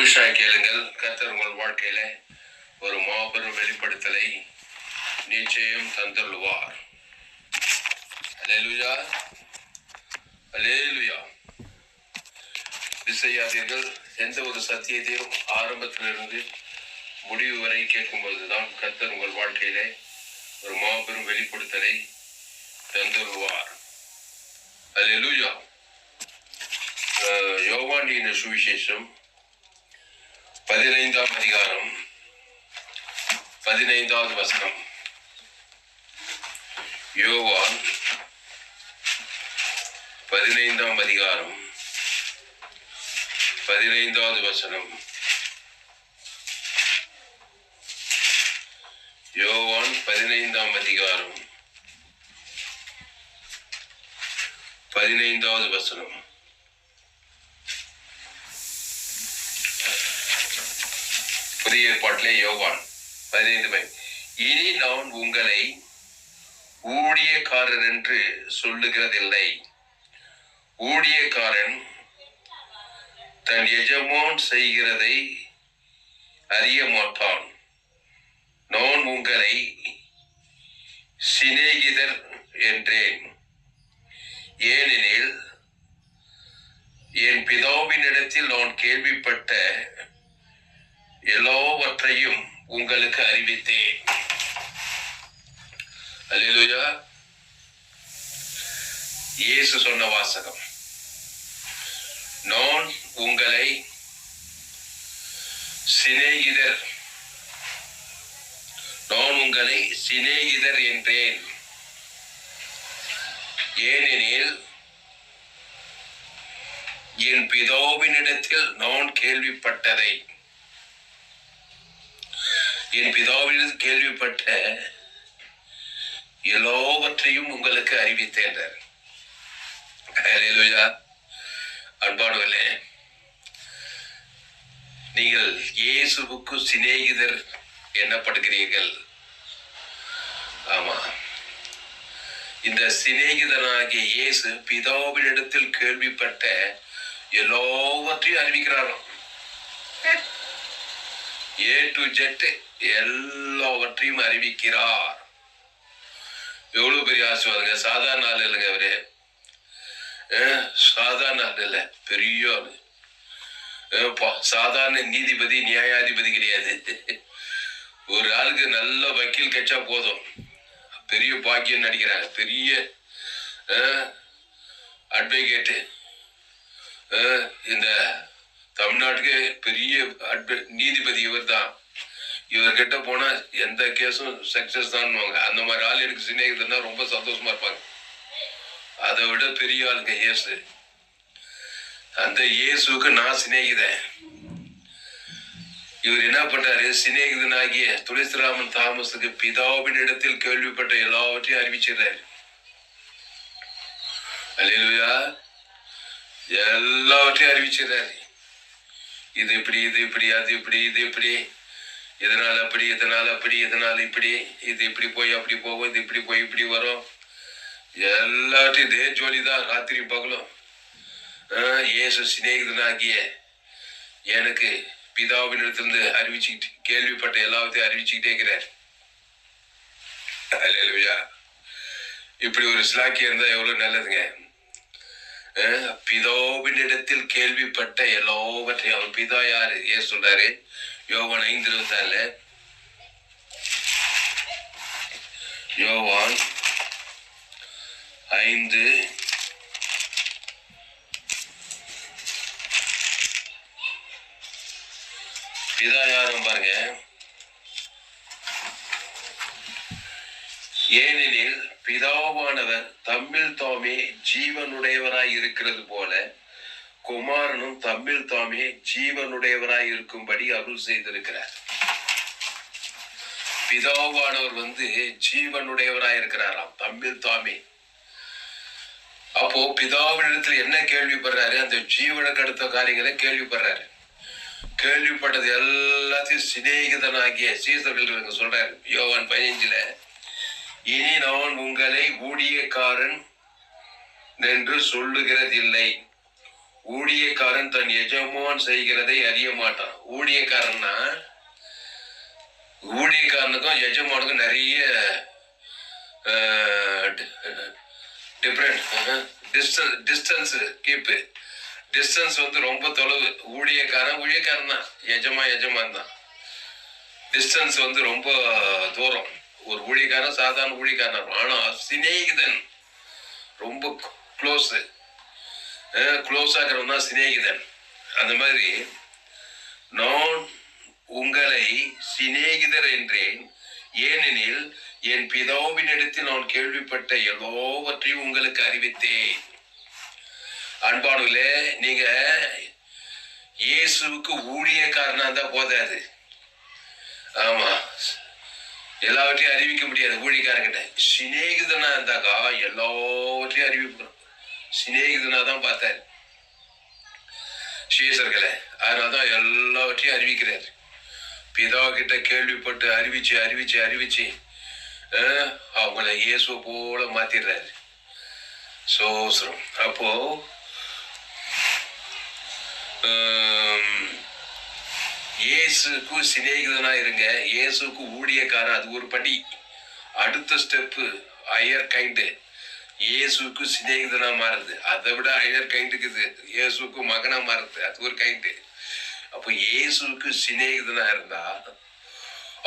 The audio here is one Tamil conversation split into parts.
முழுசாய் கேளுங்கள். கர்த்தர் உங்கள் வாழ்க்கையில ஒரு மாபெரும் வெளிப்படுத்தலை நிச்சயம் தந்துள்ளுவார். அல்லேலூயா, அல்லேலூயா. விசையாதீர்கள். எந்த ஒரு சத்தியத்தையும் ஆரம்பத்திலிருந்து முடிவு வரை கேட்கும் பொழுதுதான் கர்த்தர் உங்கள் வாழ்க்கையில ஒரு மாபெரும் வெளிப்படுத்தலை தந்துள்ளுவார். அல்லேலூயா. யோவானின் சுவிசேஷம் 15ஆம் அதிகாரம் 15வது வசனம். யோவான் 15ஆம் அதிகாரம் 15வது வசனம். யோவான் 15ஆம் அதிகாரம் 15வது வசனம். புதிய ஏற்பாட்டிலே யோவான் 15. இனி நான் உங்களை ஊழியக்காரர் என்று சொல்லுகிறதில்லை. ஊழியக்காரன் தன் எஜமான் செய்கிறதை அறிய மாட்டான். நான் உங்களை சிநேகிதர் என்றேன். ஏனெனில் என் பிதாவினிடத்தில் நான் கேள்விப்பட்ட எல்லாவற்றையும் உங்களுக்கு அறிவித்தேன். அல்லேலூயா. இயேசு சொன்ன வாசகம். நான் உங்களை சிநேகிதர் என்றேன். ஏனெனில் என் பிதாவினிடத்தில் நான் கேள்விப்பட்டதை, என் பிதாவினிடத்தில் கேள்விப்பட்ட எல்லாவற்றையும் உங்களுக்கு அறிவித்தேன். அல்லேலூயா. அன்பானவர்களே, நீங்கள் இயேசுவுக்கு சிநேகிதர் எண்ணப்படுகிறீர்கள். ஆமா, இந்த சிநேகிதனாகிய இயேசு பிதாவினிடத்தில் கேள்விப்பட்ட எல்லாவற்றையும் அறிவிக்கிறாராம். A to Z எல்லாவற்றையும் அறிவிக்கிறார். எவ்வளவு பெரிய ஆசீர்வாதங்க. சாதாரண ஆள் இல்லைங்க அவரு. சாதாரண ஆள் இல்லை, பெரிய ஆளு. சாதாரண நீதிபதி நியாயாதிபதி கிடையாது. ஒரு ஆளுக்கு நல்ல வக்கீல் கிடைச்சா போதும், பெரிய பாக்கியம் நடிக்கிறாங்க. பெரிய அட்வொகேட்டு இந்த தமிழ்நாட்டுக்கு பெரிய நீதிபதி இவர் தான். இவர்கிட்ட போனா எந்த கேஸும் சக்சஸ் தான். அந்த மாதிரி ஆள் எனக்கு சிநேகிதன்னா ரொம்ப சந்தோஷமா இருப்பாங்க. அதை விட பெரிய ஆளுங்க இயேசு. அந்த இயேசுக்கு நான் சிநேகிதன். இவர் என்ன பண்றாரு? சிநேகிதனாகிய துளசிராமன் தாமஸுக்கு பிதாவின் இடத்தில் கேள்விப்பட்ட எல்லாவற்றையும் அறிவிச்சிடுறாரு. அல்லேலூயா. எல்லாவற்றையும் அறிவிச்சிடுறாரு. இது இப்படி, இது இப்படி, அது இப்படி, இது இப்படி, இதனால அப்படி, இதனால அப்படி, இதனால இப்படி, இது இப்படி போய் அப்படி போகும், இது இப்படி போய் இப்படி வரும். எல்லாத்தையும் இதே ஜோலிதான் ராத்திரி பகலும். இயேசு சிநேகிதனாகிய எனக்கு பிதாவினிடத்திலிருந்து அறிவிச்சுக்கிட்டு கேள்விப்பட்ட எல்லாத்தையும் அறிவிச்சுக்கிட்டே இருக்கிறார். அல்லேலூயா. இப்படி ஒரு ஸ்லாக்கியம் இருந்தா எவ்வளவு நல்லதுங்க. பிதாவினிடத்தில் கேள்விப்பட்ட எல்லாவற்றையும். அவன் பிதா யாரு? ஏன் சொல்றாரு? யோவான் 5:24. யோவான் 5 பிதா யாரும் பாருங்க. ஏனெனில் பிதாவானவர் தம்மில் தாமே ஜீவனுடையவராய் இருக்கிறது போல குமாரனும் தம்மில் தாமே ஜீவனுடையவராய் இருக்கும்படி அருள் செய்திருக்கிறார். பிதாவானவர் ஜீவனுடையவராய் இருக்கிறாராம், தம்மில் தாமே. அப்போ பிதாவினிடத்தில் என்ன கேள்விப்படுறாரு? அந்த ஜீவனுக்கு அடுத்த காரியங்களை கேள்விப்படுறாரு. கேள்விப்பட்டது எல்லாத்தையும் சிநேகிதனாகிய சீசர்கள் சொல்றாரு. யோவான் 15. இனி நான் உங்களை ஊழியக்காரன் என்று சொல்லுகிறதில்லை, ஊழியக்காரன் தன் எஜமான் செய்கிறதை அறிய மாட்டான். ஊழியக்காரனுக்கும் எஜமானுக்கும் நிறைய டிஃப்ரெண்ட். டிஸ்டன்ஸ் கீப்பு. டிஸ்டன்ஸ் ரொம்ப தொலைவு. ஊழியக்காரன் தான், எஜமான் தான். டிஸ்டன்ஸ் ரொம்ப தூரம். ஒரு ஊழியக்காரன் சாதாரண ஊழியக்காரன், ஆனா சிநேகிதன் ரொம்ப க்ளோஸாகிறவன் தான் சிநேகிதன். அந்த மாதிரி நான் உங்களை சிநேகிதர் என்றேன், ஏனெனில் என் பிதாவினிடத்தில் நான் கேள்விப்பட்ட எல்லாவற்றையும் உங்களுக்கு அறிவித்தேன். அன்பானவர்களே, நீங்க இயேசுவுக்கு ஊழியக்காரனா தான் போதாது. ஆமா, எல்லாவற்றையும் அறிவிக்க முடியாது. ஊழியக்காரங்கிட்ட சிநேகிதனா இருந்தாக்கா எல்லாவற்றையும் அறிவிக்கணும். சிநேகிதனா தான் பார்த்தாரு சீசர்களை. அதனால்தான் எல்லாவற்றையும் அறிவிக்கிறாரு. பிதா கிட்ட கேள்விப்பட்டு அறிவிச்சு அவங்கள இயேசுவை போல மாத்திடுறாரு. சோசரம். அப்போ இயேசுக்கு சிநேகிதனா இருங்க, இயேசுக்கு ஊழியக்காரன். அது ஒரு படி. அடுத்த ஸ்டெப்பு ஹையர் கைண்டு. இயேசுக்கு சிநேகிதனா மாறுது. அதை விட ஹையர் கைண்டுக்குது இயேசுக்கு மகனா மாறுது. அது ஒரு கைண்டு. அப்போ இயேசுக்கு சிநேகிதனா இருந்தா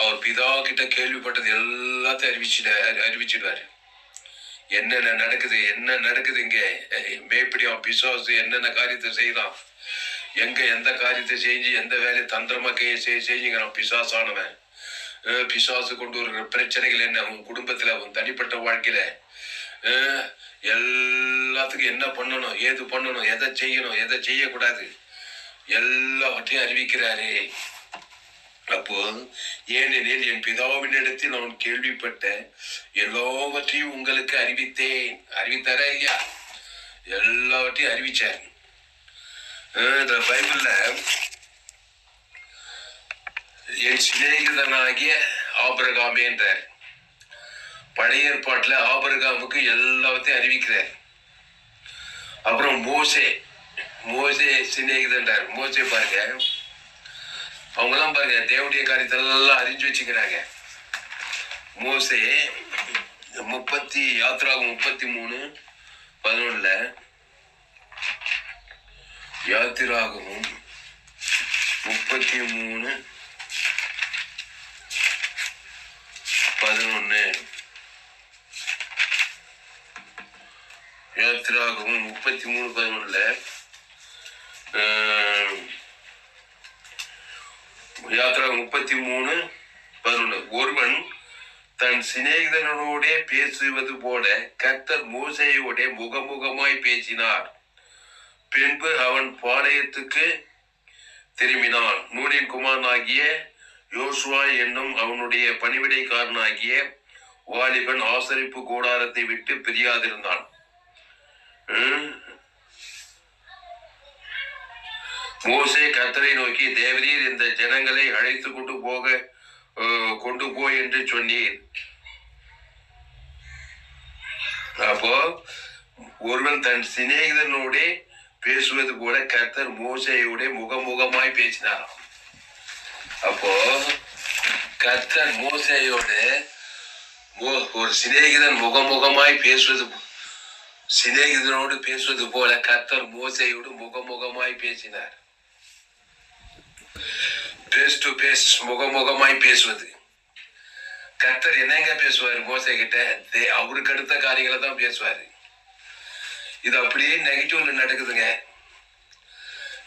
அவர் பிதா கிட்ட கேள்விப்பட்டது எல்லாத்தையும் அறிவிச்சிடுவாரு. என்ன நடக்குது இங்க, மேப்படியா பிசாசு என்னென்ன காரியத்தை செய்யலாம், எந்த காரியத்தை செஞ்சு எந்த வேலையை தந்திரமா செஞ்சுங்கிறான் பிசாசானவன். பிசாசு கொண்டு வருகிற பிரச்சனைகள் என்ன, உன் குடும்பத்துல உன் தனிப்பட்ட வாழ்க்கையில எல்லாத்துக்கும் என்ன பண்ணணும், ஏது பண்ணணும், எதை செய்யணும், எதை செய்யக்கூடாது, எல்லாவற்றையும் அறிவிக்கிறாரே. அப்போ ஏனெனில் என் பிதாவினிடத்தில் நான் கேள்விப்பட்ட எல்லாவற்றையும் உங்களுக்கு அறிவித்தாரா இல்லையா? எல்லாவற்றையும் அறிவிச்சார். இந்த பைபிள்ல என் சிநேகிதனாகிய ஆபிரகாமே என்றார். பழைய ஏற்பாட்டுல ஆபிரகாமுக்கு எல்லாத்தையும் அறிவிக்கிறார். அப்புறம் மோசே சிநேகிதன்றார். மோசே பாருங்க, அவங்க எல்லாம் பாருங்க தேவனுடைய காரியத்தெல்லாம் அறிஞ்சு வச்சுக்கிறாங்க. மோசே யாத்திராகும் 33:11 யாத்திராகமும் 33:11 யாத்திராகமும் 33:11 யாத்திராகம் 33:11 ஒருவன் தன் சிநேகிதனோட பேசுவது போல கர்த்தர் மோசேயோட முகமுகமாய் பேசினார். பின்பு அவன் பாளையத்துக்கு திரும்பினான். நூனின் குமாரனாகிய யோசுவா என்னும் அவனுடைய பணிவிடைக்காரனாகிய வாலிபன் ஆசரிப்பு கூடாரத்தை விட்டு பிரியாதிருந்தான். மோசே கர்த்தரை நோக்கி, தேவரீர் இந்த ஜனங்களை அழைத்து கொண்டு போ என்று சொன்னீர். அப்போ ஒருவன் தன் சிநேகிதனோட பேசுவது போல கர்த்தர் மோசேயோட முகமுகமாய் பேசினாராம். அப்போ கர்த்தர் மோசேயோட ஒரு சிநேகிதன் முகமுகமாய் சிநேகிதனோடு பேசுவது போல கர்த்தர் மோசேயோடு முகமுகமாய் பேசினார். பேஸ் டு பேஸ், முகமுகமாய் பேசுவது. கர்த்தர் என்னங்க பேசுவாரு மோசே கிட்ட? அவருக்கு அடுத்த காரியங்களை தான் பேசுவாரு. இது அப்படியே நெகட்டிவ்ல நடக்குதுங்க.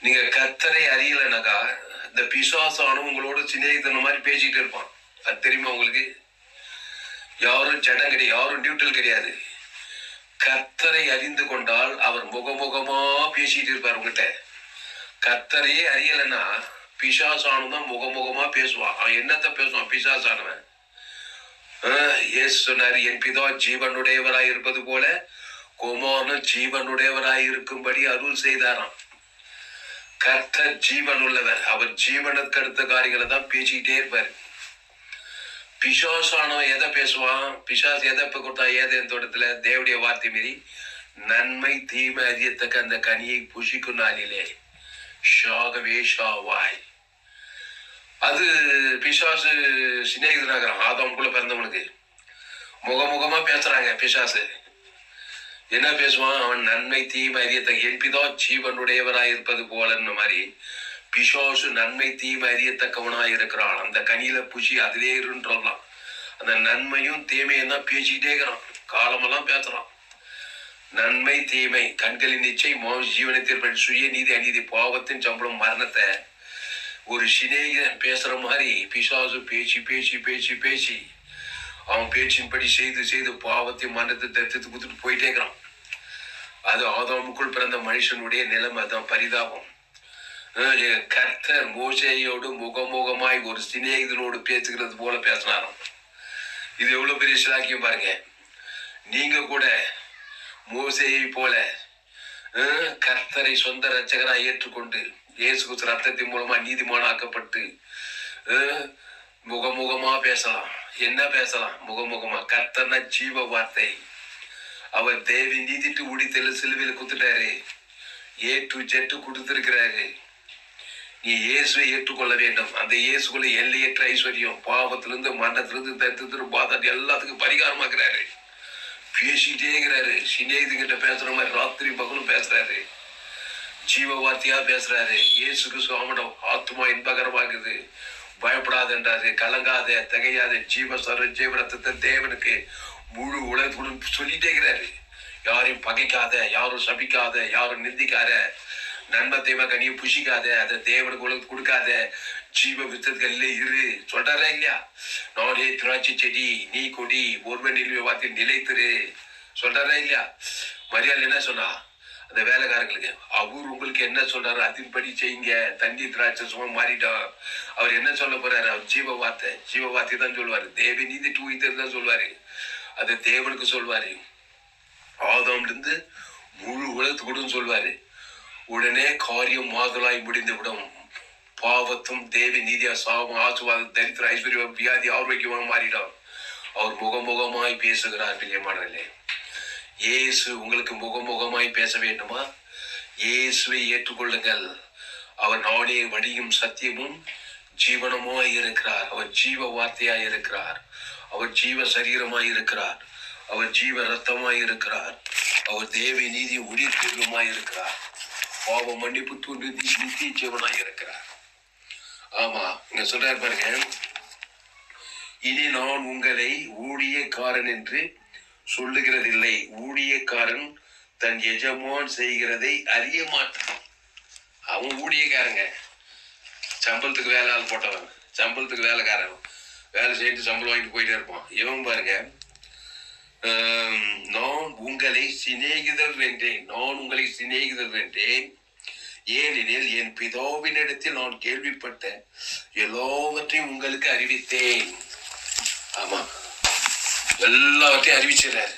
நீங்க கர்த்தரை அறியலனாக்கா இந்த பிசாசானும் உங்களோட சிநேகிதன மாதிரி பேசிட்டு இருப்பான். அது தெரியுமா உங்களுக்கு? யாரும் ஜடம் கிடையாது, யாரும் டியூட்டில் கிடையாது. கர்த்தரை அறிந்து கொண்டால் அவர் முகமுகமா பேசிட்டு இருப்பார் உங்ககிட்ட. கர்த்தரையே அறியலைன்னா பிசாசானுதான் முகமுகமா பேசுவான். அவன் என்னத்த பேசுவான் பிசாசானவன்? சொன்னார், என் பிதா ஜீவனுடையவராய் இருப்பது போல குமாரனும் ஜீவனுடையவராய் இருக்கும்படி அருள் செய்தாராம். கர்த்தர் ஜீவன் உள்ளவர். அவர் ஜீவனுக்கு அடுத்த காரியங்களை தான் பேசிக்கிட்டே இருப்பார். பிசாசானவன் எதை பேசுவான்? பிசாசு எதை கொடுத்தா? ஏதேன் தோட்டத்துல தேவடைய வார்த்தை மீறி நன்மை தீமை அறியத்தக்க அந்த கனியை புசிக்கும் நாளிலே ஷாகவே ஷாவாய். அது பிசாசு சிநேகிதனாகிறான். ஆதாமுக்குள்ள பிறந்தவனுக்கு முகமுகமா பேசுறாங்க. பிசாசு என்ன பேசுவான்? அவன் நன்மை தீமை அறியத்தக்க என் பிதா ஜீவனுடையவராய் இருப்பது போலன்னு மாதிரி பிசாசு நன்மை தீமை அறியத்தக்கவனாய் இருக்கிறான். அந்த கனியில புசி அதிலே இருன்றலாம். அந்த நன்மையும் தீமையும் தான் பேசிக்கிட்டே இருக்கிறான். காலமெல்லாம் பேசுறான். நன்மை தீமை கண்களின் நிச்சை ஜீவனத்தில் சுய நீதி அநீதி பாவத்தின் சம்பளம் மரணத்தை ஒரு சிநேகிதன் பேசுற மாதிரி பிசாசு பேசி பேசி பேசி பேசி அவன் பேச்சின்படி செய்து செய்து பாவத்தை மரணத்தை தத்து குத்துட்டு போயிட்டே இருக்கிறான். அது ஆதாமுக்குள் பிறந்த மனுஷனுடைய நிலைமை தான். பரிதாபம். கர்த்தர் மோசேயோடு முகமுகமாய் ஒரு சிநேகிதனோடு பேசுகிறது போல பேசினாராம். இது எவ்வளவு பெரிய சிலாக்கியம் பாருங்க. நீங்க கூட மோசேயை போல கர்த்தரை சொந்த ரட்சகராய் ஏற்றுக்கொண்டு இயேசு கிறிஸ்து ரத்தத்தின் மூலமா நீதிமானாக்கப்பட்டு முகமுகமா பேசலாம். என்ன பேசலாம்? முகமுகமா. கர்த்தர்னா ஜீவ வார்த்தை. அவர் தேவி நீதிட்டு உடித்தல சிலுவையில குத்துட்டாரு. A to Z கொடுத்திருக்கிறாரு. நீ இயேசுவை ஏற்றுக்கொள்ள வேண்டும். அந்த இயேசுக்குள்ள எல்லையற்ற ஐஸ்வர்யம், பாவத்திலிருந்து மரணத்திலிருந்து தத்துரு பாதாட்டி எல்லாத்துக்கும் பரிகாரமாக்குறாரு. பேசிட்டே இருக்கிறாரு. சிநேகிதங்கிட்ட பேசுற மாதிரி ராத்திரி பகலும் பேசுறாரு. ஜீவ வார்த்தையா பேசுறாரு. இயேசுக்கு சுவாமிடம் ஆத்மா இன்பகரமாகுது, பயப்படாதன்றாரு, கலங்காத திகையாத ஜீவ சர்வ ஜீவ ரத்தத்தை தேவனுக்கு முழு உலகத்துடன் சொல்லிட்டே இருக்கிறாரு. யாரையும் பகைக்காத, யாரும் சபிக்காத, யாரும் நிந்திக்காத, நன்மை தீமை கனியும் புஷிக்காத, அதை தேவனுக்கு உலகத்து கொடுக்காத, ஜீவ வித்தத்துல இரு சொல்றாரா இல்லையா? நானே திராட்சை செடி, நீ கொடி, ஒருவன் வார்த்தை நிலைத்திரு சொல்றாரா இல்லையா? மரியாதை என்ன சொன்னா அந்த வேலைக்காரங்களுக்கு? அவர் உங்களுக்கு என்ன சொல்றாரு அதன்படி செய்யுங்க. தண்ணி திராட்சை சும்மா மாறிட்டோம். அவர் என்ன சொல்ல போறாரு? அவர் ஜீவ வார்த்தை தான் சொல்லுவாரு. தேவ நீதி டூ தான் சொல்லுவாரு. அதை தேவனுக்கு சொல்வாரு. ஆதாம்ல இருந்து முழு உலகத்துக்கூட சொல்வாரு. உடனே காரியம் மாதலாய் முடிந்து விடும். பாவத்தும் தேவி நீதியா சாபம் ஆசுவாதம் தரித்திர ஐஸ்வர்யம் வியாதி ஆரோக்கியமாக மாறிடும். அவர் முகமுகமாய் பேசுகிறார். பிரியமானவர்களே, இயேசு உங்களுக்கு முகமுகமாய் பேச வேண்டுமா? இயேசுவை ஏற்றுக்கொள்ளுங்கள். அவர் நானே வழியும் சத்தியமும் ஜீவனமாய் இருக்கிறார். அவர் ஜீவ வார்த்தையாய் இருக்கிறார். அவர் ஜீவ சரீரமாய் இருக்கிறார். அவர் ஜீவ ரத்தமாய் இருக்கிறார். அவர் தேவி நீதி உயிர்த்தமாய் இருக்கிறார். பாவ மன்னிப்பு தூண்டு நித்திய ஜீவனாய் இருக்கிறார். ஆமா, இங்க சொல்றாரு பாருங்க. இனி நான் உங்களை ஊழியக்காரன் என்று சொல்லுகிறதில்லை. ஊழியக்காரன் தன் எஜமான் செய்கிறதை அறிய மாட்டான். அவன் ஊழியக்காரங்க, சம்பளத்துக்கு வேலை ஆள் போட்டவன், சம்பளத்துக்கு வேலைக்காரன், வேலை செய்யிட்டு சம்பளம் வாங்கிட்டு போயிட்டே இருப்பான். இவன் பாருங்க, நான் உங்களை சிநேகிதர் வென்றேன், ஏனெனில் என் பிதாவினிடத்தில் நான் கேள்விப்பட்ட எல்லாவற்றையும் உங்களுக்கு அறிவித்தேன். ஆமா, எல்லாவற்றையும் அறிவிச்சிடறாரு.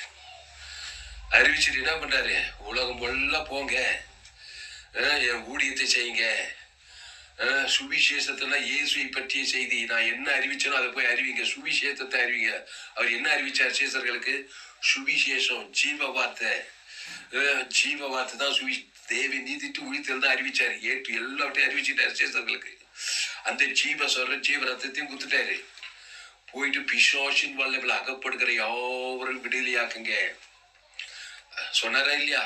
அறிவிச்சுட்டு என்ன பண்றாரு? உலகம் எல்லாம் போங்க, என் ஊழியத்தை செய்யுங்க, சுவிசேஷத்துல இயேசுவை பற்றிய செய்தி நான் என்ன அறிவிச்சனோ அதை போய் அறிவிங்க, சுவிசேஷத்தை அறிவிங்க. அவர் என்ன அறிவிச்சார் சீசர்களுக்கு? சுவிசேஷம், ஜீவ வார்த்தை. ஜீவ வார்த்தை தான் தேவி நீதிட்டு உயிர்த்தல் தான் அறிவிச்சாரு. ஏற்று எல்லாவற்றையும் அறிவிச்சுட்டாரு சீசர்களுக்கு. அந்த ஜீவ சொல்ற ஜீவ ரத்தத்தையும் குத்துட்டாரு. போயிட்டு பிசாசின் வல்லமையில அகப்படுகிற யாவரும் விடுதலையாக்குங்க சொன்னாரா இல்லையா?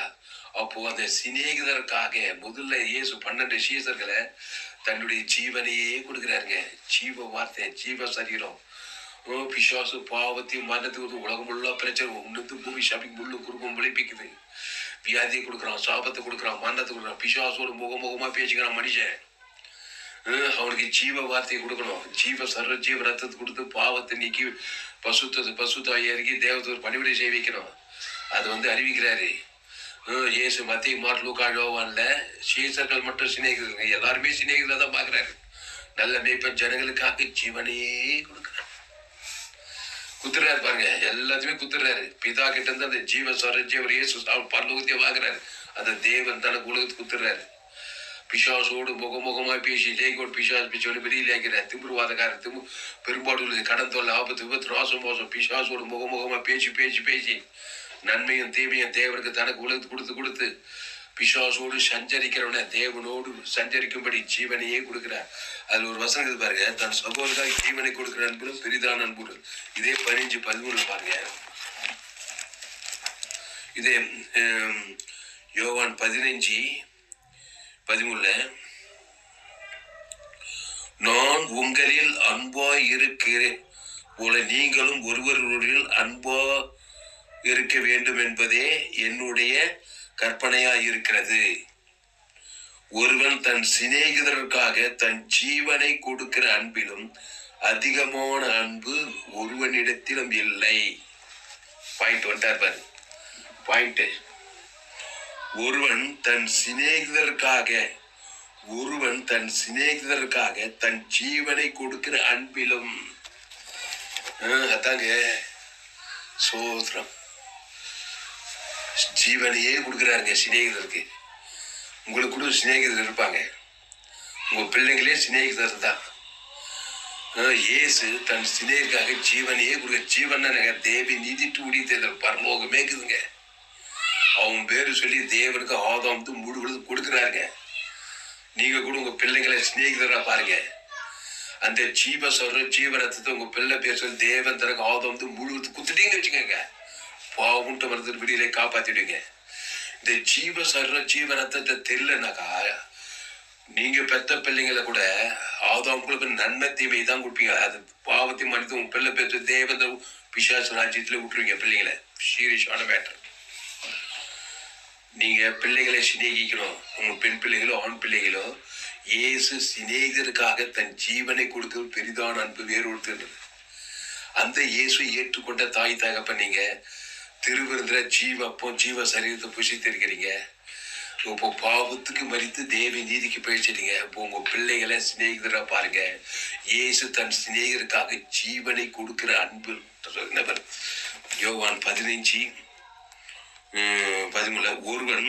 அப்போ அந்த சிநேகிதருக்காக முதல்ல இயேசு 12 சீசர்களை தன்னுடைய ஜீவனையே கொடுக்குறாருங்க. ஜீவ வார்த்தை, ஜீவ சரீரம். பிசாசு பாவத்தையும் மரணத்துக்கு உலகம் உள்ள பிரச்சனை உன்னத்து பூமி ஷாப்பிங் முள்ளு குறுக்கும் விளைப்பிக்குது. வியாதியை கொடுக்குறான், சாபத்தை கொடுக்குறான், மரணத்தை கொடுக்குறான். பிசாசோட முகமுகமா பேசிக்கிறான் மனுஷன். அவனுக்கு ஜீவ வார்த்தையை கொடுக்கணும். ஜீவ சர்வ ஜீவ ரத்தத்தை கொடுத்து பாவத்தை நீக்கி பசுத்தாய் இறங்கி தேவத்தோர் பணிவிடை செய்ய வைக்கணும். அது அறிவிக்கிறாரு. இயேசு மத்திய மார்க் லூக்கா யோவான்ல சீசர்கள் மட்டும் சிநேகிதர்கள், எல்லாருமே சிநேகிதரை தான் பாக்குறாரு. நல்ல மேய்ப்பன் ஜனங்களுக்காக ஜீவனையே கொடுக்கிறார். குத்துறாரு பாருங்க, எல்லாத்தையுமே குத்துறாரு. பிதா கிட்ட இருந்து அந்த ஜீவ சர்வ ஜீவர் இயேசு பரலோகத்தையே வாங்குறாரு. அந்த தேவன் தனக்கு உலகத்துக்கு குத்துறாரு. பிசாசோடு முகமுகமாய் பேசி லேகோடு பிசாசு பிச்சோடு வெளியிலேக்கிற திமிர்வாதக்கார பெரும்பாடு கடன் தொல்லை ஆபத்து விபத்து ரோசம் மோசம் பிசாசோடு முகமுகமா பேசி பேசி பேசி நன்மையும் தீமையும் தேவனுக்கு தனக்கு உலகத்து கொடுத்து கொடுத்து பிசாசோடு சஞ்சரிக்கிறவன தேவனோடு சஞ்சரிக்கும்படி ஜீவனையே கொடுக்கிறார். அதுல ஒரு வசனம் பாருங்க, தன் சகோதரராக ஜீவனை கொடுக்கிற அன்பும் பெரிதான அன்பு. இதே 15:13 பாருங்க. இதே யோவான் 15:13 நான் உங்களில் அன்பாய் இருக்கிறேன் போல நீங்களும் ஒருவருடைய அன்பா இருக்க வேண்டும் என்பதே என்னுடைய கற்பனையாய் இருக்கிறது. ஒருவன் தன் சிநேகிதருக்காக தன் ஜீவனை கொடுக்கிற அன்பிலும் அதிகமான அன்பு ஒருவனிடத்திலும் இல்லை. பாயிண்ட் வந்துட்டார் பாரு. பாயிண்ட், ஒருவன் தன் சிநேகிதருக்காக தன் ஜீவனை கொடுக்கிற அன்பிலும். அதாங்க சோதரம், ஜீவனையே கொடுக்குறாருங்க சிநேகிதருக்கு. உங்களுக்கு கூட சிநேகிதர் இருப்பாங்க, உங்க பிள்ளைங்களே சிநேகிதர் தான். இயேசு தன் சிநேகிதருக்காக ஜீவனையே கொடுக்க. ஜீவன் தேவி நீதிட்டு உடி தேர்தல் பரலோகமே இருக்குதுங்க. அவன் பேரு சொல்லி தேவனுக்கு ஆதாம் முழு கொடுக்குறாருங்க. நீங்க கூட உங்க பிள்ளைங்களை சிநேகிதரா பாருங்க. அந்த ஜீவரத்தத்தை உங்க பிள்ளை பேர் சொல்லி தேவன் தனக்கு ஆதாம் முழு குத்துட்டீங்கன்னு வச்சுக்கோங்க, பாவம்ட்டு வரது விடியிலே காப்பாத்திடுங்க. இந்த ஜீவரத்தத்தை தெரியலனாக்கா நீங்க பெத்த பிள்ளைங்களை கூட ஆதாமுக்குள்ள நன்மை தீமை தான் கொடுப்பீங்க. அது பாவத்தை மனித உங்க பிள்ளை பேர் சொல்லி தேவன் பிசாசு ராஜ்யத்துல விட்டுருவீங்க பிள்ளைங்களை. சீரியஸான மேட்டர். நீங்க பிள்ளைகளை சிநேகிக்கணும். உங்க பெண் பிள்ளைகளோ ஆண் பிள்ளைகளோ இயேசு சிநேகிதருக்காக தன் ஜீவனை கொடுக்க பெரிதான அன்பு வேறொருத்தர். அந்த இயேசு ஏற்றுக்கொண்ட தாய் தகப்ப நீங்க திருவிருந்திர ஜீவ சரீரத்தை புசித்திருக்கிறீங்க. இப்போ பாவத்துக்கு மறித்து தேவி நீதிக்கு போயிடுச்சிட்டீங்க. இப்போ உங்க பிள்ளைகளை சிநேகிதரா பாருங்க. இயேசு தன் சிநேகிதருக்காக ஜீவனை கொடுக்கிற அன்பு. யோவான் 15:13 ஒருவன்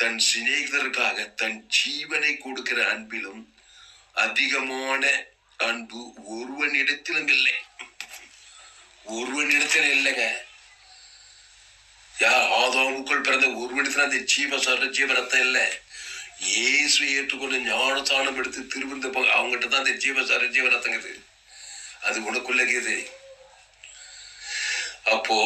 தன் சிநேகிதருக்காக தன் ஜீவனை கொடுக்கிற அன்பிலும் அதிகமான அன்பு ஒருவனிடத்திலும் இல்லை. ஒருவனிடத்திலும் இல்லைங்க. ஆதாமுக்குள் பிறந்த ஒருவனிடத்துல அந்த ஜீவரத்தம் இல்லை. இயேசு ஏற்றுக்கொண்டு ஞானஸ்தானம் எடுத்து திருவந்த அவங்ககிட்ட தான் அந்த ஜீவரத்தங்குது. அது உனக்குள்ளது. அப்போ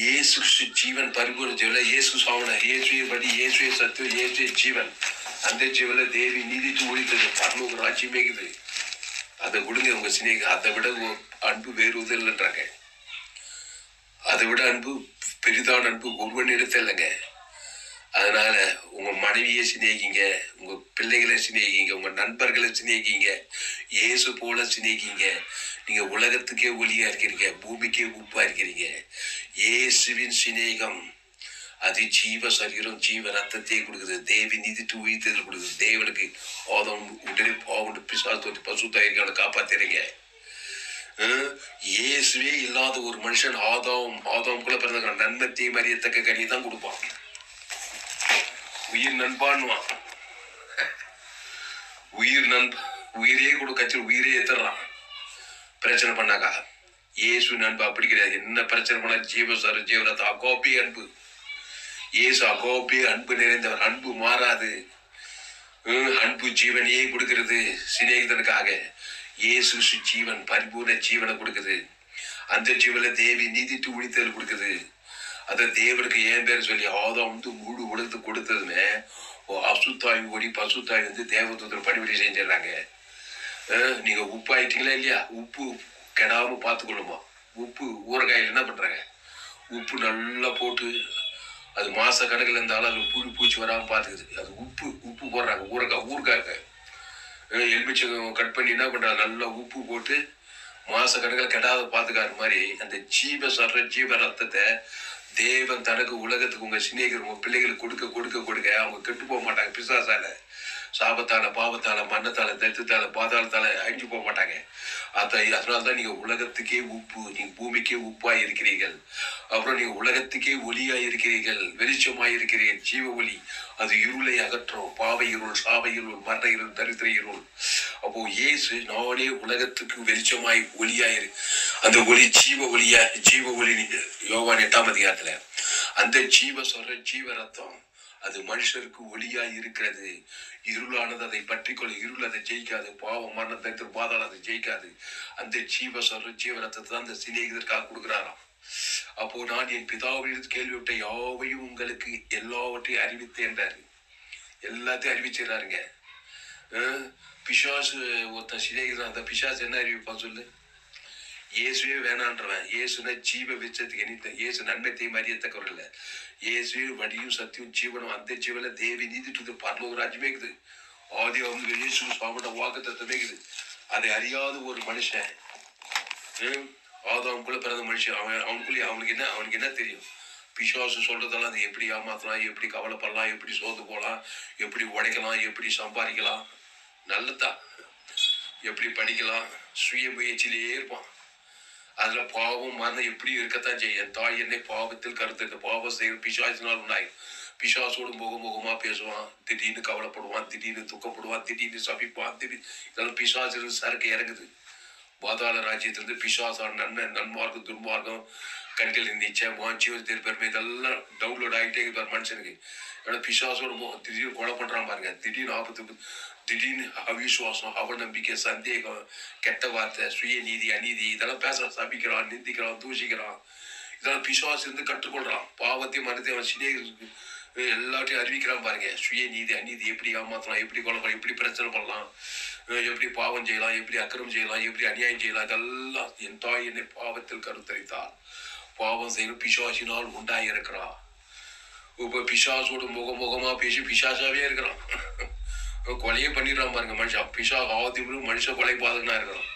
இயேசு ஜீவன் பரிபூர்ண ஜீவன். இயேசு சாவன, இயேசுவை படி, இயேசுவை சத்துவம், இயேசுவை ஜீவன். அந்த ஜீவன தேவி நீதித்து ஒழித்தது பரலோக ராஜ்யம் மேகுது. அதை விடுங்க உங்க சிநேக. அதை விட அன்பு வேறு இல்லைன்றாங்க. அதை விட அன்பு பெரிதான அன்பு ஒருவனிடத்தில் இல்லைங்க. அதனால உங்க மனைவியை சிநேகிங்க, உங்க பிள்ளைகளை சிநேகிங்க, உங்க நண்பர்களை சிநேகிங்க, இயேசு போல சிநேகிங்க. நீங்க உலகத்துக்கே ஒளியா இருக்கிறீங்க, பூமிக்கே உப்பா இருக்கிறீங்க. இயேசுவின் சிநேகம் அது ஜீவ சரீரம், ஜீவ ரத்தத்தை கொடுக்குது. தேவி நீதிட்டு உயிர்த்தல் கொடுக்குது. தேவனுக்கு ஆதம் உடனே பாவண்டு பிசாசு பசுத்தாயிருக்க காப்பாத்துறீங்க. இயேசுவே இல்லாத ஒரு மனுஷன் ஆதாமுக்குள்ள பிறந்த நன்மை தீமை அறியத்தக்க கனி தான் கொடுப்பான். உயிர் நண்பான்வான். உயிரே கூட கட்சி உயிரே எத்துறான் பிரச்சனை பண்ணாக்கா. இயேசு நண்பு அப்படி கிடையாது. என்ன பிரச்சனை பண்ணா ஜீவரத்த அகோப்பே அன்பு. இயேசு அகோப்பே அன்பு நிறைந்தவர். அன்பு மாறாது. அன்பு ஜீவனையே கொடுக்கிறது சிநேகிதனுக்காக. இயேசு ஜீவன் பரிபூர்ண ஜீவனை கொடுக்குது. அந்த ஜீவனை தேவி நீதிட்டு உழித்தல் கொடுக்குது. அதை தேவனுக்கு ஏன் பேர் சொல்லி ஆதாம் முழு உலகத்து கொடுத்ததுன்னு அசுத்தாய் ஓடி பசுத்தாய் தேவதூதர் பணிபடி செஞ்சிடறாங்க. நீங்க உப்பு ஆயிட்டீங்களா இல்லையா? உப்பு கெடாம பார்த்துக்கொள்ளுமா. உப்பு ஊறுகாயில் என்ன பண்றாங்க, உப்பு நல்லா போட்டு அது மாச கணக்கில் இருந்தாலும் அது புழு பூச்சி வராமல் பார்த்துக்குது. அது உப்பு போடுறாங்க. ஊறுகாய் எலுமிச்சம் கட் பண்ணி என்ன பண்றாங்க, நல்லா உப்பு போட்டு மாச கணக்கில் கெடாத பார்த்துக்காரு மாதிரி அந்த ஜீவ ரத்தத்தை தேவன் தனக்கு உலகத்துக்கு உங்க சிநேகிதர் உங்க பிள்ளைகளுக்கு கொடுக்க அவங்க கெட்டு போக மாட்டாங்க. பிசாசால, சாபத்தால, பாவத்தால, மன்னத்தால, தத்துத்தால, பாதாளத்தால அழிஞ்சு போக மாட்டாங்க. அதனால்தான் நீங்க உலகத்துக்கே உப்பு, நீங்க பூமிக்கே உப்பா இருக்கிறீர்கள். அப்புறம் நீங்க உலகத்துக்கே ஒளியா இருக்கிறீர்கள், வெளிச்சமாய் இருக்கிறீர்கள். ஜீவ ஒளி அது இருளை அகற்றும். பாவை இருள், சாவை இருள், மரண இருள், தரித்திர இருள். அப்போ இயேசு நானே உலகத்துக்கு வெளிச்சமாய் ஒளியாயிரு. அந்த ஒளி ஜீவ ஒளி யோவான் 8 அந்த ஜீவ ரத்தம் அது மனுஷருக்கு ஒளியா இருக்கிறது. இருளானது அதை பற்றி கொள்ள, இருள் அதை ஜெயிக்காது. பாவம் மரணத்தை பாதாளம் அதை ஜெயிக்காது. அந்த ஜீவ ரத்தத்தை தான் அந்த சிநேகிதற்காக கொடுக்கிறாராம். அப்போ நான் என் பிதாவிலிருந்து கேள்விப்பட்ட யாவையும் உங்களுக்கு எல்லாவற்றையும் அறிவித்தேன் என்றாரு. எல்லாத்தையும் அறிவிச்சிடறாருங்க. பிசாசு ஒருத்தன் சிநேகிதன், அந்த பிசாசு என்ன அறிவிப்பான் சொல்லு? இயேசுவே வேணான்றவன். இயேசுனா ஜீவ விச்சத்துக்கு எண்ணித்த இயேசு நன்மைத்தையும் அறியத்தக்கவர் இல்லை. இயேசுவே வடியும் சத்தியம் ஜீவனம். அந்த ஜீவன தேவி நீதிட்டு பரலோக ராஜ்யமே இருக்குது. ஆதி அவங்க இயேசு சுவாமியோட வாக்கு தத்துவமே இருக்குது. அதை அறியாத ஒரு மனுஷன், ஆதாமுக்குள்ள பிறந்த மனுஷன், அவனுக்கு என்ன தெரியும்? பிசாசு சொல்றதெல்லாம் அது எப்படி ஏமாத்தலாம், எப்படி கவலைப்படலாம், எப்படி சோர்ந்து போகலாம், எப்படி உடைக்கலாம், எப்படி சம்பாதிக்கலாம், நல்லதா எப்படி படிக்கலாம், சுய முயற்சியிலேயே இருப்பான். அதுல பாவம் மரணம் எப்படி இருக்கத்தான் செய்ய. என் தாய் என்னை பாவத்தில் கருத்து பாவம் செய்ய பிசாசினால் உண்டாய். பிசாசோடு முகமா பேசுவான், திடீர்னு கவலைப்படுவான், திடீர்னு துக்கப்படுவான், திடீர்னு சபிப்பான். இதெல்லாம் பிசாசு சரக்கு இறங்குது. பாதாள ராஜ்யத்திலிருந்து பிசாசான நன்மார்க்கம் துன்மார்க்கம் கண்களின் நிச்சயம் ஜீவத்தின் பெருமை இதெல்லாம் டவுன்லோட் ஆகிட்டே இருப்பார் மனுஷனுக்கு. ஏன்னா பிசாசோட திடீர்னு கொலை பண்றான் பாருங்க. திடீர்னு ஆபத்து, திடீர்னு அவிசுவாசம், அவநம்பிக்கை, சந்தேகம், கெட்ட வார்த்தை, சுய நீதி அநீதி இதெல்லாம் பேச சபிக்கிறான், நிந்திக்கிறான், தூஷிக்கிறான். இதெல்லாம் பிசாசு இருந்து கற்றுக்கொள்றான். பாவத்தையும் மனத்தை அவன் சிநேகிதருக்கு எல்லாத்தையும் அறிவிக்கிறான் பாருங்க. சுய நீதி அநீதி எப்படி ஏமாத்தலாம், எப்படி கொலை பண்ணலாம், எப்படி பிரச்சனை பண்ணலாம், எப்படி பாவம் செய்யலாம், எப்படி அக்கிரமம் செய்யலாம், எப்படி அநியாயம் செய்யலாம், இதெல்லாம் என் தாய் என்னை பாவத்தில் கருத்தரித்தார். பாவம் செய்யணும் பிசாசினால் உண்டாகி இருக்கிறா. இப்ப பிசாசோட முகமா பேசி பிசாசாவே இருக்கிறான். கொலையே பண்ணிடுறான் பாருங்க மனுஷன். பிசா ஆதி மனுஷ கொலை பாதகனா இருக்கிறான்.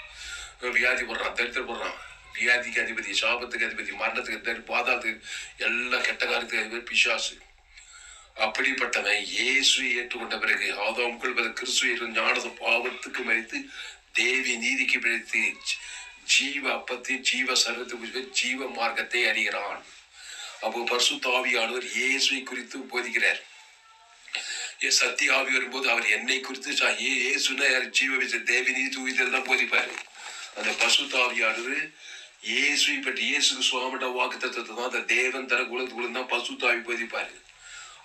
வியாதி போடுறான், தரித்திரப்படுறான். வியாதிக்கு அதிபதி, சாபத்துக்கு அதிபதி, மரணத்துக்கு பாதாளத்துக்கு எல்லா கெட்ட காரியத்துக்கு அதிபதி பிசாசு. அப்படிப்பட்டவன் இயேசுவை ஏற்றுக்கொண்ட பிறகு ஆதாமுக்குள் கிறிஸ்துவ ஞானத பாவத்துக்கு மறித்து தேவி நீதிக்கு பிழைத்து ஜீவ அப்பத்தை ஜீவ சரத்துக்கு ஜீவ மார்க்கத்தை அறிகிறான். அப்போ பரிசுத்த ஆவியானவர் இயேசுவை குறித்து போதிக்கிறார். சத்திய ஆவி வரும்போது அவர் என்னை குறித்து இயேசுனா ஜீவ விச தேவி நீதி தூவிதல் தான் போதிப்பாரு. அந்த பரிசுத்த ஆவியானவர் இயேசுவை பற்றி இயேசுக்கு சுவாமிட்ட வாக்கு தத்துவத்தை தான் அந்த தேவன் தர குலத்துக்குள்ள தான் பரிசுத்த ஆவி போதிப்பாரு.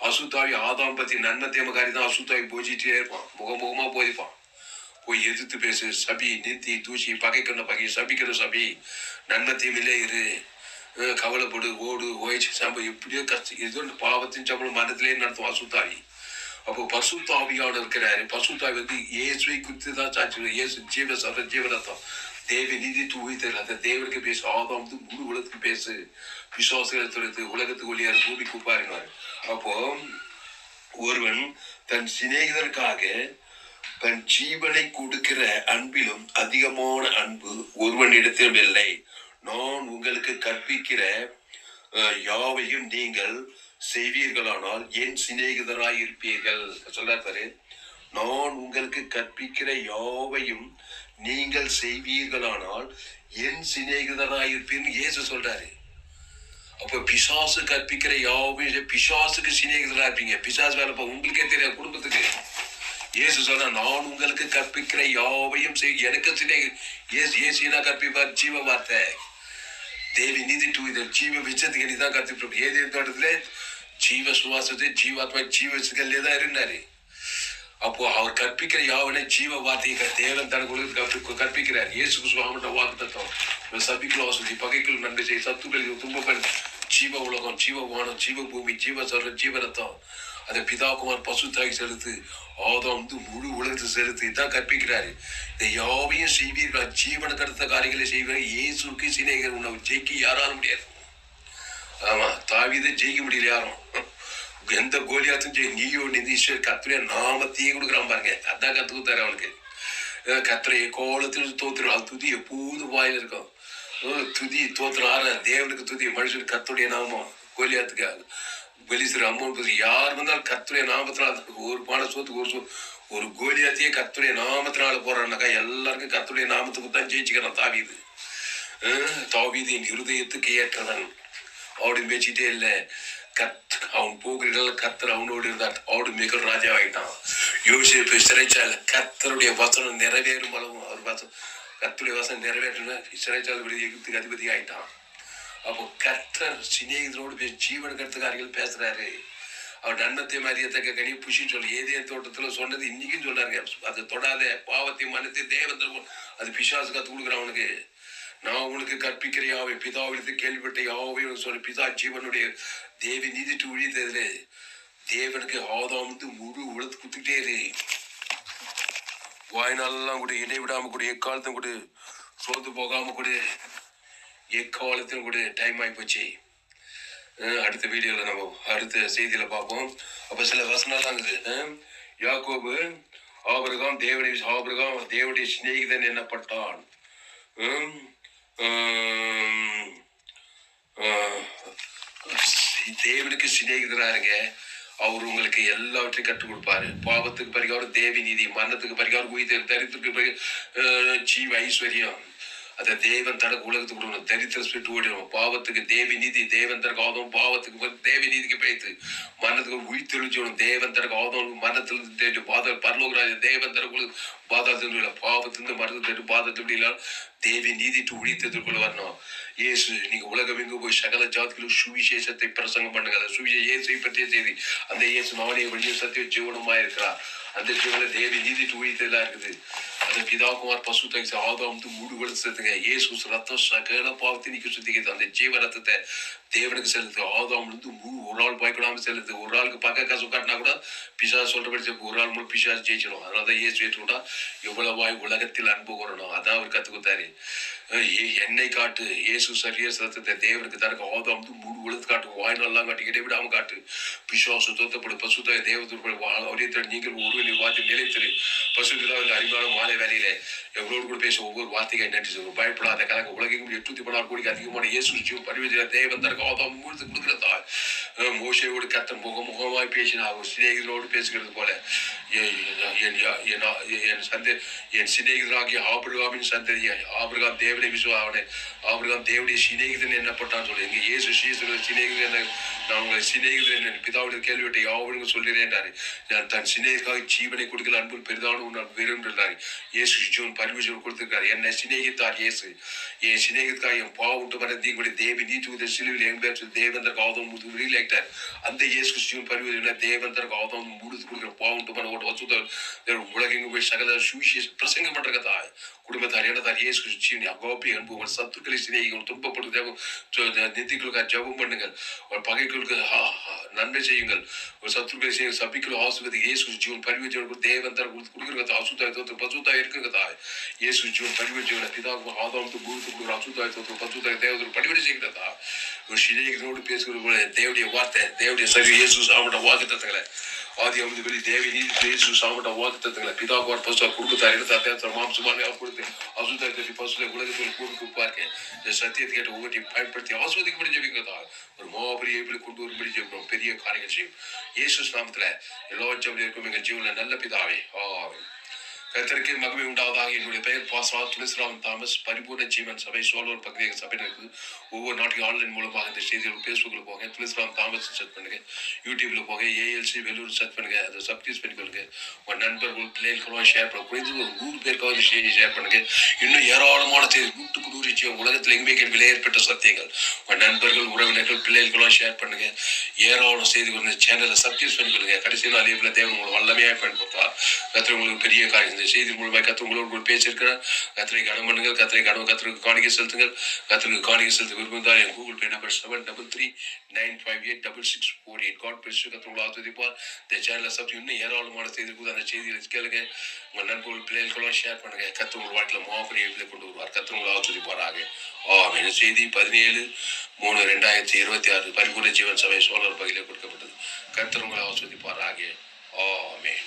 அசுத்தாவி ஆதாம் பத்தி நன்மை தேமக்காரி தான் அசுத்தாவி போதிட்டே இருப்பான். முகமா போதிப்பான். போய் எதிர்த்து பேசு, சபி, நிறுத்தி, தூசி, பகைக்கணும் பகை, சபிக்கிற சபி, நன்மை தீமையிலே இரு, கவலைப்படு, ஓடு, ஓய்ச்சி சம்பளம் எப்படியோ கஷ்டம். இது பாவத்தின் சம்பளம் மனத்திலே நடத்தும் அசுத்தாவி. அப்போ பசுத்தாவியோட இருக்கிறாரு. பசுத்தாவி வந்து இயேசுவை குறித்து தான் சாட்சி. இயேசு ஜீவ சர ஜீவரத்தம் தேவி நீதி தூவித்தல். அந்த தேவனுக்கு பேசு. ஆதாம் வந்து முழு உலகத்துக்கு பேசு. விசுவாசத்துக்கு உலகத்துக்கு ஒளியாரு பூமிக்கு பாருங்க. அப்போ ஒருவன் தன் சிநேகிதனுக்காக தன் ஜீவனை கொடுக்கிற அன்பிலும் அதிகமான அன்பு ஒருவனிடத்திலும் இல்லை. நான் உங்களுக்கு கற்பிக்கிற யாவையும் நீங்கள் செய்வீர்களானால் என் சிநேகிதராய் இருப்பீர்கள் சொல்றாரு. நான் உங்களுக்கு கற்பிக்கிற யாவையும் நீங்கள் செய்வீர்களானால் என் சிநேகிதராய் இருப்பீர்கள் இயேசு சொல்றாரு. அப்ப பிசாசு கற்பிக்கிற யாவையும் பிசாசுக்கு சிநேகிதரா இருப்பீங்க. பிசாசு வேலை உங்களுக்கே தெரியாது குடும்பத்துக்கு. இயேசு சொன்னா நான் உங்களுக்கு கற்பிக்கிற யாவையும் எனக்கு சிநேகிதா கற்பிப்பார். ஜீவ வார்த்தை தேவி நீதி தூவிதல் ஜீவ விச்சத்துக்கு எண்ணிதான் கற்பிப்போம். ஏதே தோட்டத்துல ஜீவ சுவாசத்தை ஜீவாத்மா ஜீவசுக்கல்லே தான் இருந்தாரு. அப்போ அவர் கற்பிக்கிற யாவனை ஜீவ வார்த்தையை தேவன் தனக்கு கற்பிக்கிறார். இயேசுக்கு சுவாமிட்ட வாக்கு தத்துவம் சபிக்குள் வசதி, பகைக்குள் நன்மை செய்ய, சத்துக்கள் துன்பங்கள், ஜீவ உலகம், ஜீவ வானம், ஜீவ பூமி, ஜீவ சொல்ற ஜீவரத்தம் அதை பிதாகுமார் பசுத்தாய் செலுத்து. ஆதாம் வந்து முழு உலகத்தை செலுத்து. இதான் கற்பிக்கிறாரு. இதை யாவையும் செய்வீர்களா, ஜீவனுக்கு அடுத்த காரியங்களை செய்வீர்கள். இயேசுக்கு சிநேகிதர் உன்னை ஜெயிக்க யாராலும் முடியாது. ஆமா, தாவீதை ஜெயிக்க முடியல யாரும். எந்த கோலியாத்தும் நீயோ நிதி கத்திரைய நாமத்தையே கொடுக்குறான் பாருங்க. அதான் கத்து கொடுத்தாரு அவனுக்கு. கத்திரைய கோலத்தில் தோத்துரும். அது துதி எப்போதும் வாயில இருக்கும். துதி தோத்துரும். ஆற தேவனுக்கு துதி, மனுஷனுக்கு கத்துடைய நாமம். கோலியாத்துக்காக பெலிஸ்தர் அம்மன் யார் வந்தாலும் கத்துடைய நாமத்தினால ஒரு பாட சோத்துக்கு ஒரு கோலியாத்தையே கத்துடைய நாமத்தினால போறான்னாக்கா எல்லாருக்கும் கத்துடைய நாமத்துக்கு தான் ஜெயிச்சுக்கிறான் தாவீது. தாவீது என் இருதயத்துக்கு ஏற்றவன் அப்படின்னு பேச்சுட்டே இல்லை. அவன் போகிற கத்தர் அவனோடு இருந்தார். அவனோடு மிக ராஜாவாயிட்டான். யோசேப்பு சிறைச்சால கத்தருடைய வசனம் நிறைவேறும் அளவும் அவர் வசனம் கர்த்தருடைய வசனம் நிறைவேற்றணும். இஸ்ரவேல் எகிப்துக்கு அதிபதி ஆயிட்டான். அப்போ கர்த்தர் சிநேகிதரோடு ஜீவன் கருத்துக்காரிகள் பேசுறாரு. அவர் நன்மத்தை மரியத்தக்க கனி புஷின்னு சொல்லி ஏதே தோட்டத்துல சொன்னது இன்னைக்கும் சொல்றாங்க. அது தொடாத, பாவத்தை மனத்தை தேவன் அது பிசாசு கத்து கொடுக்குறான் அவனுக்கு. நான் உனக்கு கற்பிக்கிற யாவை பிதாவிடத்து கேள்விப்பட்ட யாவை சொல்லி பிதா ஜீவனுடைய தேவி நீதிட்டு ஒழித்ததுல தேவனுக்கு ஆதாம் முழு உலகத்து குத்துக்கிட்டே இரு. வாய்நாளெல்லாம் கூட இடை விடாம கூட எக்காலத்தும் கூட சோர்ந்து போகாம கூட எக்காலத்திலும் கூட டைம் ஆகி போச்சு. அடுத்த வீடியோல நம்ம அடுத்த செய்தியில பார்ப்போம். அப்ப சில வசனம்லாம் இருக்குது. யாக்கோபு ஆபிரகாம் தேவனுடைய சிநேகிதன் என்னப்பட்டான். தேவனுக்கு சிநேகிதராருங்க. அவர் உங்களுக்கு எல்லாவற்றையும் கற்றுக் கொடுப்பாரு. பாவத்துக்கு பரிகாரம் தேவி நீதி, மரணத்துக்கு பரிகாரம் உயிர், தரித்திரத்துக்கு ஜீவ ஐஸ்வர்யம். அதை தேவன் தனக்கு உலகத்துக்கு கொடுக்கணும். தரித்திர ஸ்பிரிட் ஓடிடும். பாவத்துக்கு தேவி நீதி, தேவன் தனக்கு ஆதம் பாவத்துக்கு தேவி நீதிக்கு பேய்த்து மரணத்துக்கு உயிர் தெளிச்சோடும். தேவன் தனக்கு ஆதம் மரணத்திலிருந்து தேடி பாத பரலோகராஜ தேவன் தனக்கு பாதாளத்தின் பாவத்திலிருந்து மரணத்தை தேடி பாதத்தை தேவி நீதிட்டு உழித்ததுக்குள்ள வரணும். இயேசு நீங்க உலகம் எங்கு போய் சகல ஜாதிகளும் சுவிசேஷத்தை பிரசங்கம் பண்ணுங்க. அந்த சுவிசேஷ இயேசை பற்றிய செய்தி. அந்த இயேசு நானே வழியும் சத்திய ஜீவனமா இருக்கிறார். அந்த ஜீவன தேவி நீதிட்டு உழித்ததெல்லாம் இருக்குது. அந்த பிதாகுமார் பசுத்தை ஆதாம் மூடு வலுத்துங்க. இயேசு ரத்தம் சகல பாவத்தை நீக்க சுத்திக்கிறது. அந்த ஜீவ ரத்தத்தை தேவனுக்கு செலுத்து. ஆதாம் ஒரு ஆள் பாய்க்கூடாம செலுத்து. ஒரு ஆளுக்கு பக்க காசு காட்டினா கூட பிசாசு சொல்றபடி ஒரு ஆள் மூலம் பிசாசு ஜெயிச்சிடும். அதனாலதான் இயேசு ஏற்றுக்கொண்டா எவ்வளவாய் உலகத்தில் அன்பு கூறணும். அதான் அவர் கத்து கொடுத்தாரு. என்னை காட்டு இயேசு சரிய ரத்தத்தை தேவனுக்கு தனக்கு ஆதாம் மூடு உலகத்து காட்டு. வாய்நாளெல்லாம் காட்டு, இடைவிடாம காட்டு. பிசாசு தோத்தப்படும் பசுத்தாய் தேவதூர் அவரே நீங்கள் ஒருவனை வார்த்தை நிலைத்திரு. பசுத்தாவில் அறிவான மாலை வேலையில எவ்வளவு கூட பேச ஒவ்வொரு வார்த்தைக்காய் நன்றி சொல்லுவோம். பயப்படாத கலங்க உலகெங்கும் 816 கோடிக்கு அதிகமான இயேசு பரிவர்த்தனை தேவன் தனக்கு ஆதாம் மூடு கொடுக்கிறதா. மோசையோடு கர்த்தர் முகமாய் பேசினார். சிநேகிதரோடு பேசுகிறது போல என் சிநேகிதராகிய ஆபிரகாமின் சந்ததியை ஆபிரகாம் தேவனை விசுவாவனே ஆபிரகாம் தேவனுடைய சிநேகிதன் என்னப்பட்டான்னு சொல்லி எங்க இயேசு சிநேகிதன் என்ன நான் உங்களை சிநேகிதன் என் பிதாவுடைய கேள்விட்ட யாவனுங்க சொல்கிறேன். நான் தன் சிநேகிதராக ஜீவனை கொடுக்கல அன்பு பெரிதான நான் விரும்புகிறார். இயேசு ஜீவன் பரிமிஷன் கொடுத்திருக்காரு. என்னை சிநேகித்தார் இயேசு. என் சிநேகிதக்காக என் பாவட்டு மனதி கூட தேவி நீதி சிலுவில் எங்க தேவந்தர் ஆதம் ரிலேக்டார். அந்த இயேசு ஜீவன் பரிமிஷன் தேவந்தர் ஆதம் முடித்து கொடுக்குற பாவட்டு மன ஓட்ட வசூத உலகெங்கு போய் சகல சுவிசேஷ பிரசங்கம் பண்ற கதா குடும்பத்தார் என்னதார் இயேசு ஜீவனை அகோப்பி அன்பு சத்துக்களை சிநேகிகள் துன்பப்பட்டு நிதிகளுக்காக ஜபம் பண்ணுங்கள். ஒரு பகைகளுக்கு நன்மை செய்யுங்கள். ஒரு சத்துருக்களை செய்ய சபிக்கள் ஆசுவதி இயேசு ஜீவன் பரிவர்த்தனை தேவன் தர கொடுக்குற அசுத்தாய் பசுத்தாய் இருக்குங்கதா. இயேசு ஜீவன் பரிவர்த்தனை பிதாவுக்கு ஆதாம் பூத்து கொடுக்குற அசுத்தாய் பசுத்தாய் தேவதூர் பரிவர்த்தனை செய்கிறதா. ஒரு சிநேகிதனோடு பேசுகிற தேவடைய வார்த்தை தேவடைய சரி இயேசு சாமட்ட வாக்குத்தத்தங்களை ஆதி அமிர்த வெளி தேவி நீதி இயேசு சாமட்ட வாக்குத்தத்தங்களை பிதாவுக்கு பசுத்தா குடும்பத்தார் எடுத்தா மாம்சமான கொடுத்து அசுத்தாய் தட்டி பசுத்தை உலகத்தில் கொடுப்பார்க்க இந்த சத்தியத்தை கேட்டு ஒவ்வொரு பயன்படுத்தி ஆஸ்வதிக்கப்படி ஜெபிக்கிறதா. ஒரு மாபெரிய கொண்டு வரும்படி ஜெபிக்கிறோம். பெரிய காரியங்கள் செய்யும் இயேசு நாமத்துல எல்லா ஜெபம் இருக்கும் எங்கள் ஜீவனில் நல்ல பிதாவே. கர்த்தருக்கு மகிமை உண்டாவதாக. என்னுடைய பெயர் பாஸ்ரா துளசிராமன் தாமஸ். பரிபூர்ண ஜீவன் சபை சோழர் பகுதியாக சபையில் இருக்குது. ஒவ்வொரு நாட்டுக்கும் ஆன்லைன் மூலமாக இந்த செய்திகள் ஃபேஸ்புக்கில் போங்க. துளசிராமன் தாமஸ் சர்ச் பண்ணுங்க. யூடியூப்ல போங்க. ALC வெள்ளூர் சர்ச் பண்ணுங்க. அதை சப்ஸ்கிரைப் பண்ணிக்கொள்ளுங்க. உங்கள் நண்பர்கள் பிள்ளைகளுக்கெல்லாம் ஷேர் பண்ண குறைந்தது ஒரு 100 பேருக்காவது செய்தி ஷேர் பண்ணுங்க. இன்னும் ஏராளமான செய்தி நூற்றுக்கு 100 உலகத்தில் எங்குமே விலை ஏற்பட்ட சத்தியங்கள் உங்கள் நண்பர்கள் உறவினர்கள் பிள்ளைகளுக்கெல்லாம் ஷேர் பண்ணுங்க. ஏராளமான செய்தி வந்து சேனலை சப்ஸ்கிரைப் பண்ணிக்கொள்ளுங்க. கடைசி நாள் ஏப்ரல் தேவன் உங்களை வல்லமையாக பயன்படுத்துவார். கத்திர உங்களுக்கு பெரிய காரியம் செய்தி மூலமாக கத்திர உங்களோடு பேசியிருக்கிறார். கத்திரை கனம் பண்ணுங்கள். கத்திற்கு காணிக்கை செலுத்துங்கள். கத்திற்கு காணிக்கை செலுத்த விரும்புந்தால் என் Google Pay number 7339586648. God bless you. கத்திர உங்களை ஆஸ்வதிப்பார். இந்த சேனலை சப்ஸ்கிரைப் இன்னும் ஏராளமான செய்தி இருக்குது. அந்த செய்திகளை கேளுங்க. உங்கள் நண்பர்கள் பிள்ளைகளுக்கெல்லாம் ஷேர் பண்ணுங்க. கத்திர உங்கள் வாழ்க்கையில் மாபெரிய கொண்டு வருவார். கத்திர உங்களை ஆஸ்வதிப்பாராக. செய்தி 17/3/2026 பரிபூர்ண ஜீவன் சபை சோழர் பகுதியில் கொடுக்கப்பட்டது. கர்த்தர் உங்களை ஆஸ்வதிப்பாராக. ஆமென்.